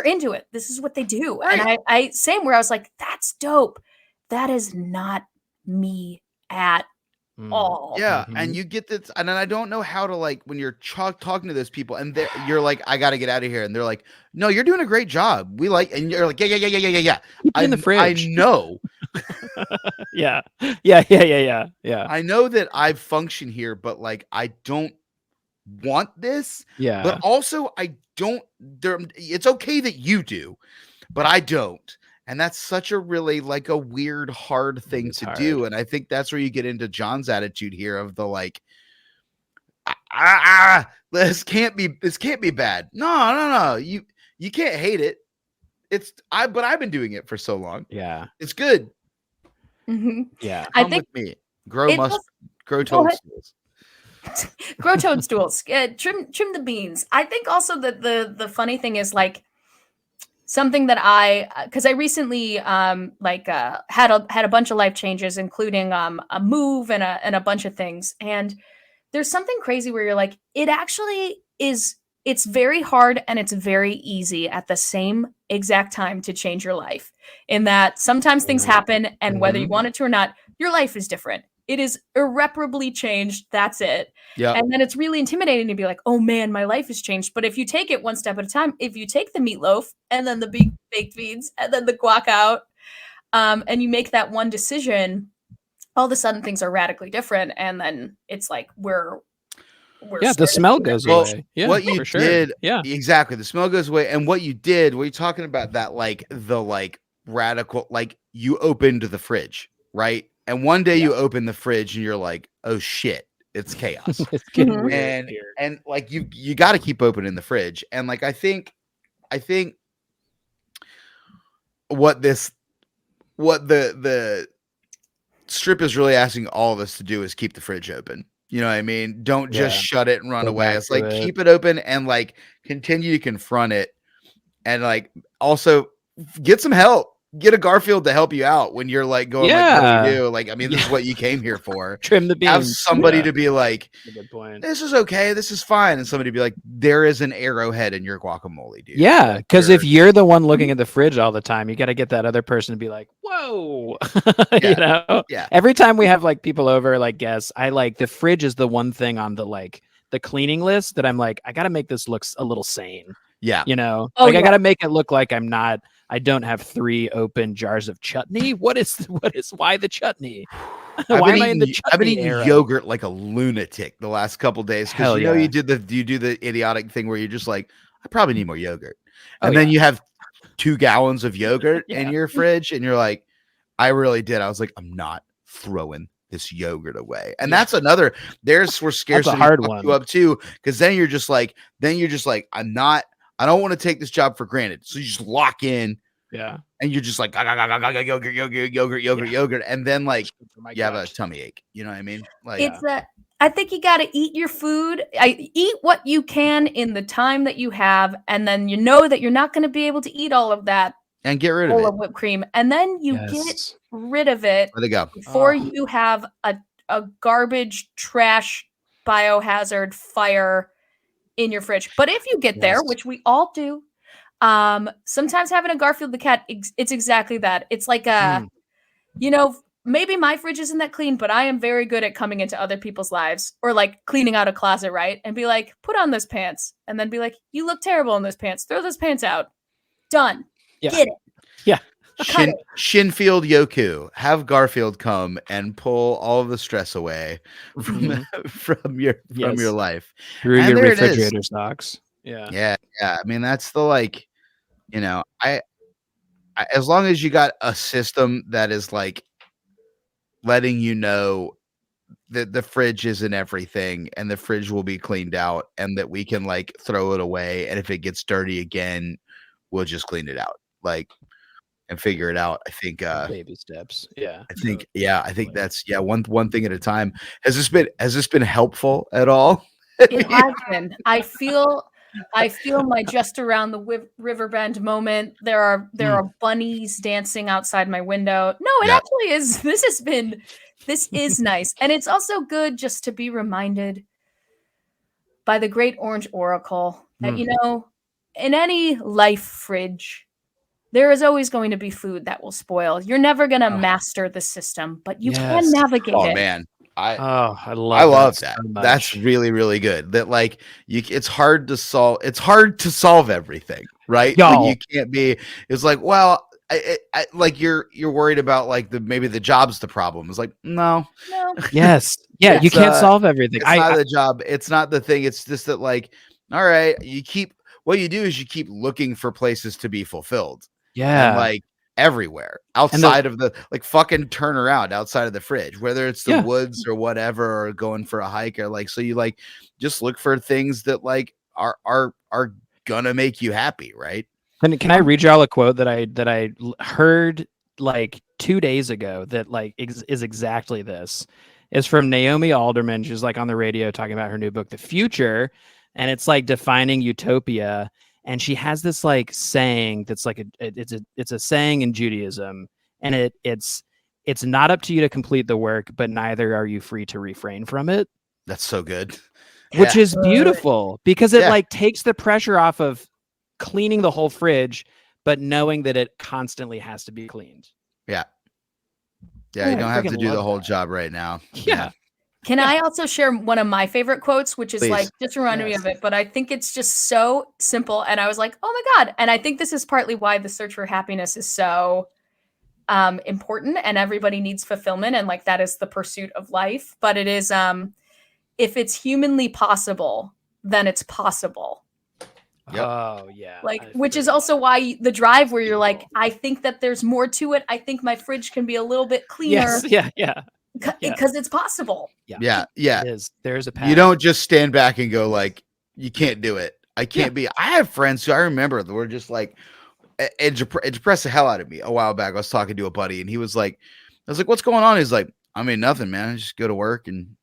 into it. This is what they do. Right. And I same where I was like, that's dope. That is not me at all. Yeah, and you get this, and I don't know how to like when you're talking to those people, and you're like, I got to get out of here, and they're like, no, you're doing a great job. We like, and you're like, yeah. In the fridge. I know. Yeah. I know that I function here, but like, I don't want this. Yeah. But also, I don't. It's okay that you do, but I don't. And that's such a really like a weird, hard thing to do. And I think that's where you get into John's attitude here of the like, this can't be bad. No. You can't hate it. But I've been doing it for so long. Yeah. It's good. Mm-hmm. Yeah. Come with me. Grow toadstools. Grow toadstools. Trim the beans. I think also that the funny thing is like, something that because I recently had a bunch of life changes, including a move and a bunch of things. And there's something crazy where you're like, it actually is. It's very hard and it's very easy at the same exact time to change your life. In that sometimes things happen, and whether you want it to or not, your life is different. It is irreparably changed. That's it. Yeah. And then it's really intimidating to be like, oh man, my life has changed. But if you take it one step at a time, if you take the meatloaf and then the baked beans and then the guac out, and you make that one decision, all of a sudden things are radically different. And then it's like we're the smell goes away. Yeah, what you did, yeah, exactly. The smell goes away. And what you did, what you're talking about, that like the like radical, like you opened the fridge, right? And one day you open the fridge and you're like, oh shit, It's chaos. It's getting weird and like you got to keep open in the fridge. And like I think what the strip is really asking all of us to do is keep the fridge open. You know what I mean? Don't just shut it and run away. It's like keep it open and like continue to confront it, and like also get some help. Get a Garfield to help you out when you're like going like, what do you do? Like, I mean, this is what you came here for. Trim the beams. Have somebody to be like, good point. This is okay. This is fine. And somebody be like, there is an arrowhead in your guacamole, dude. Yeah. Because if you're the one looking at the fridge all the time, you got to get that other person to be like, whoa, you know? Yeah. Every time we have like people over, like guests, I like the fridge is the one thing on the like the cleaning list that I'm like, I got to make this look a little sane. Yeah. You know, I got to make it look like I don't have 3 open jars of chutney. Why the chutney? Why am I in the chutney I've been eating era? yogurt like a lunatic the last couple days because you know you do the idiotic thing where you're just like, I probably need more yogurt, and then you have 2 gallons of yogurt in your fridge, and you're like, I really did. I was like, I'm not throwing this yogurt away, and that's another. There's where scarcity fucks you up too, because then you're just like, I don't want to take this job for granted. So you just lock in. Yeah. And you're just like, yogurt. And then like you have a tummy ache. You know what I mean? Like I think you got to eat your food. Eat what you can in the time that you have. And then you know that you're not going to be able to eat all of that. And get rid of it. Whipped cream. And then you get rid of it Let it go. before you have a garbage, trash, biohazard fire in your fridge. But if you get there, which we all do, sometimes having a Garfield the cat, it's exactly that. It's like you know, maybe my fridge isn't that clean, but I am very good at coming into other people's lives or like cleaning out a closet, right? And be like, put on those pants, and then be like, you look terrible in those pants. Throw those pants out. Done. Yeah. Get it. Yeah. Shinfield Yoku, have Garfield come and pull all of the stress away from your life through your refrigerator stocks. Yeah. I mean, that's the like, you know, I as long as you got a system that is like letting you know that the fridge isn't everything and the fridge will be cleaned out and that we can like throw it away, and if it gets dirty again, we'll just clean it out. Like. And figure it out. I think baby steps. Yeah. I think that's one thing at a time. Has this been helpful at all? It has been. I feel my just around the river bend moment. There are bunnies dancing outside my window. No, it actually is. This is nice. And it's also good just to be reminded by the great orange oracle that, you know, in any life fridge, there is always going to be food that will spoil. You're never going to master the system, but you can navigate it. Oh man. I love that. So that's really, really good. That like it's hard to solve. It's hard to solve everything, right? Like, you can't be. It's like, well, I like you're worried about like maybe the job's the problem. It's like no. Yes, yeah, you can't solve everything. It's not the job. It's not the thing. It's just that like, all right, what you do is you keep looking for places to be fulfilled. Yeah. And like everywhere outside of the like fucking turn around outside of the fridge, whether it's the woods or whatever, or going for a hike or like, so you like just look for things that like are gonna make you happy. Right. Can I read y'all a quote that I heard like 2 days ago that like is exactly this? It's from Naomi Alderman. She's like on the radio talking about her new book, The Future. And it's like defining utopia. And she has this like saying that's like it's a saying in Judaism, and it's not up to you to complete the work, but neither are you free to refrain from it. That's so good. Which is beautiful because it like takes the pressure off of cleaning the whole fridge, but knowing that it constantly has to be cleaned. Yeah, you don't have to do the whole job right now. Yeah. Can I also share one of my favorite quotes, which is like just reminded me of it, but I think it's just so simple. And I was like, oh my God. And I think this is partly why the search for happiness is so important, and everybody needs fulfillment. And like, that is the pursuit of life. But it is, if it's humanly possible, then it's possible. Yep. Oh yeah. Like, which is also why the drive where you're like, I think that there's more to it. I think my fridge can be a little bit cleaner. Yes. Yeah. because it's possible. Yeah. It is. There's a path. You don't just stand back and go like, you can't do it. I can't be. I have friends who I remember that were just like, it depressed the hell out of me a while back. I was talking to a buddy and he was like, I was like, what's going on? He's like, I mean, nothing, man. I just go to work and,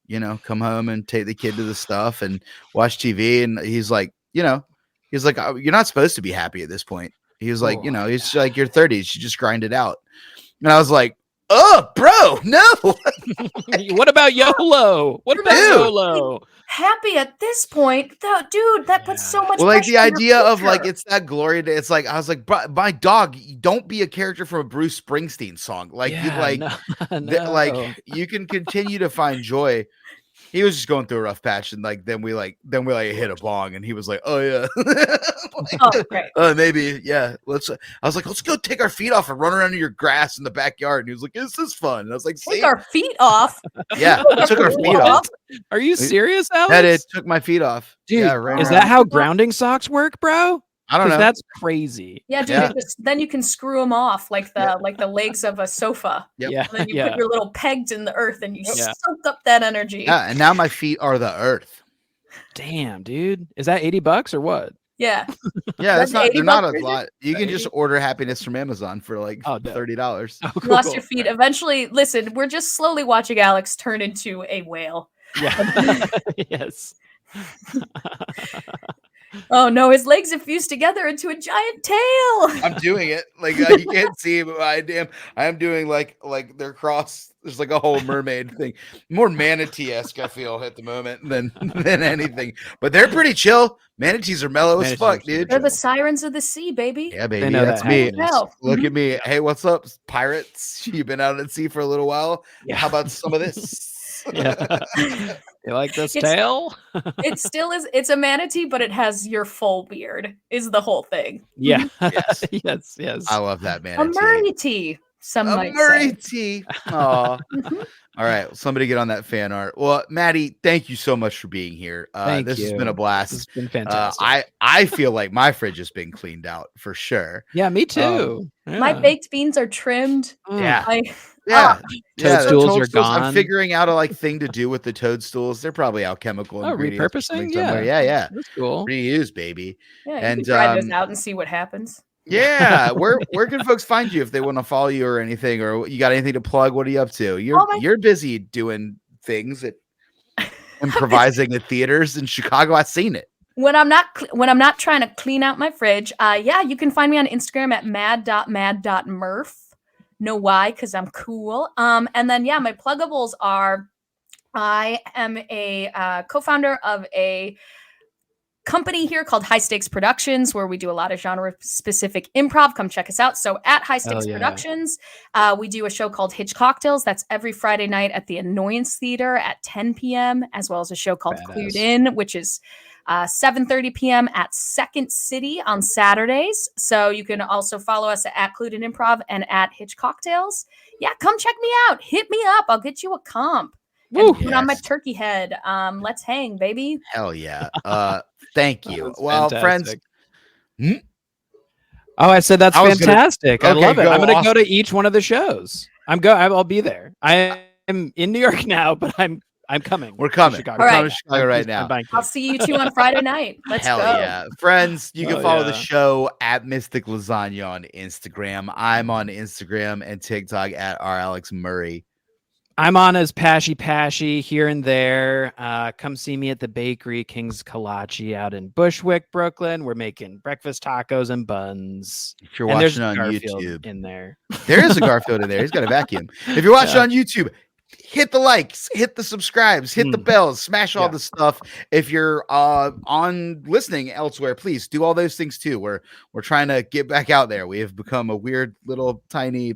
come home and take the kid to the stuff and watch TV. And he's like, you're not supposed to be happy at this point. He was like, he's like, you're 30s. You just grind it out. And I was like, oh, bro, no. What about YOLO? What about YOLO? Happy at this point, though, dude, that puts so much. Well, like the idea of like it's that glory day. It's like I was like, my dog, don't be a character from a Bruce Springsteen song. Like like you can continue to find joy. He was just going through a rough patch, and like then we hit a bong, and he was like, "Oh yeah, maybe yeah." I was like, "Let's go take our feet off and run around in your grass in the backyard." And he was like, "This is fun." And I was like, "Take our feet off." Yeah, took our feet off. Are you serious, Alex? That it took my feet off, dude. Is that how grounding socks work, bro? I don't know. That's crazy. Yeah, dude. Then you can screw them off like the legs of a sofa. Yep. Yeah. And then you put your little pegs in the earth and you soak up that energy. Yeah, and now my feet are the earth. Damn, dude. Is that $80 or what? Yeah. Yeah, they're not a lot. You can just order happiness from Amazon for like $30. Oh, cool, lost your feet. Eventually, listen, we're just slowly watching Alex turn into a whale. Yeah. Yes. Oh no, his legs have fused together into a giant tail. I'm doing it. Like you can't see, but I am doing like they're crossed. There's like a whole mermaid thing. More manatee-esque, I feel, at the moment than anything. But they're pretty chill. Manatees are mellow as fuck, dude. They're the sirens of the sea, baby. Yeah, baby. That's me. Look at me. Hey, what's up, pirates? You've been out at sea for a little while. Yeah. How about some of this? Yeah. You like this tail? It still is. It's a manatee, but it has your full beard. Is the whole thing? Yeah. Yes. Yes. I love that manatee. A Murray-tee. Some might say. Aw. All right. Somebody get on that fan art. Well, Maddie, thank you so much for being here. This has been a blast. It's been fantastic. I feel like my fridge has been cleaned out for sure. Yeah, me too. My baked beans are trimmed. Yeah. Toadstools are gone. I'm figuring out a thing to do with the toadstools. They're probably alchemical ingredients. Repurposing. Yeah. That's cool. Reuse, baby. Yeah, and try those out and see what happens. Yeah, where can folks find you if they want to follow you or anything, or you got anything to plug? What are you up to? You're busy doing things at improvising at theaters in Chicago. I've seen it. When I'm not trying to clean out my fridge, you can find me on Instagram at mad.mad.murph. Know why? Because I'm cool. And then my pluggables are I am a co-founder of a company here called High Stakes Productions, where we do a lot of genre specific improv. Come check us out. So at High Stakes Productions, we do a show called Hitch Cocktails. That's every Friday night at the Annoyance Theater at 10 p.m., as well as a show called Clued In, which is 7:30 p.m. at Second City on Saturdays. So you can also follow us at Clued In Improv and at Hitch Cocktails. Yeah, come check me out. Hit me up. I'll get you a comp. And put on my turkey head. Let's hang, baby. Hell yeah. Thank you. Well, fantastic. Friends. Oh, I said that's fantastic. I love it. I'm going to go to each one of the shows. I'll be there. I am in New York now, but I'm coming. We're coming. Chicago. We're coming to Chicago right now. I'll see you two on Friday night. Let's go. Yeah. Friends, you can follow the show at Mystic Lasagna on Instagram. I'm on Instagram and TikTok at ralexmurray. I'm on as Pashy here and there. Come see me at the bakery King's Kolache out in Bushwick, Brooklyn. We're making breakfast tacos and buns. If you're watching on YouTube, in there is a Garfield in there. He's got a vacuum. If you're watching on YouTube, hit the likes, hit the subscribes, hit the bells, smash all the stuff. If you're on listening elsewhere, please do all those things too. We're trying to get back out there. We have become a weird little tiny.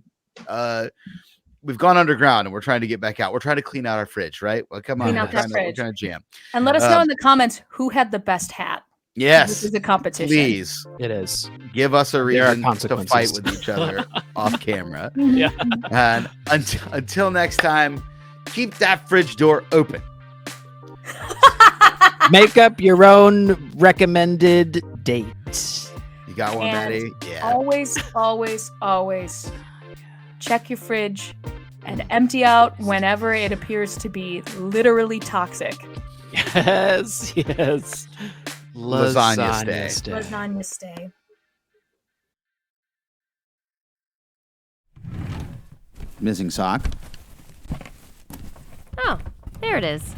We've gone underground and we're trying to get back out. We're trying to clean out our fridge, right? Well, come on, we're trying to jam. And let us know in the comments who had the best hat. Yes, this is a competition. Please, it is. Give us a reason to fight with each other off camera. Yeah. And until next time, keep that fridge door open. Make up your own recommended date. You got one, Maddie? Yeah. Always check your fridge and empty out whenever it appears to be literally toxic. Yes. Lasagnaste. Missing sock. Oh, there it is.